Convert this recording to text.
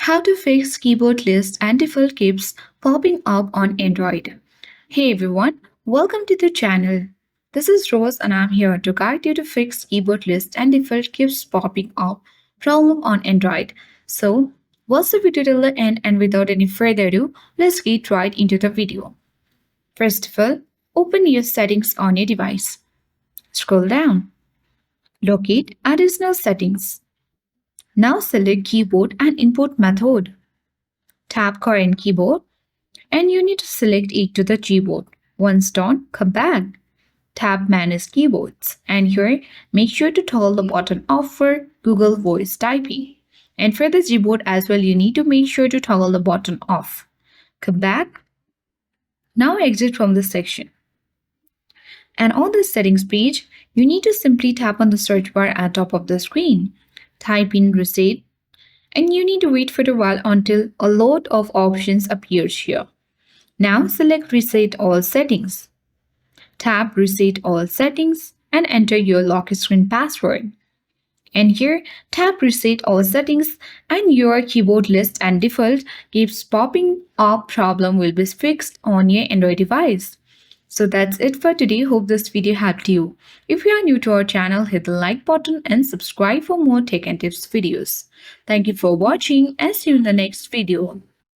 How to fix keyboard list and default keeps popping up on Android. Hey everyone, welcome to the channel. This is Rose and I'm here to guide you to fix keyboard list and default keeps popping up problem on Android. So, watch the video till the end and without any further ado, let's get right into the video. First of all, open your settings on your device. Scroll down. Locate additional settings. Now select keyboard and input method. Tap current keyboard and you need to select it to the keyboard. Once done, come back. Tap manage keyboards and here make sure to toggle the button off for Google Voice typing. And for the Gboard as well, you need to make sure to toggle the button off. Come back. Now exit from this section. And on the settings page, you need to simply tap on the search bar at top of the screen. Type in reset and you need to wait for a while until a lot of options appears here. Now select reset all settings. Tap reset all settings and enter your lock screen password. And here tap reset all settings and your keyboard list and default keeps popping up problem will be fixed on your Android device. So that's it for today. Hope this video helped you. If you are new to our channel, hit the like button and subscribe for more tech and tips videos. Thank you for watching and see you in the next video.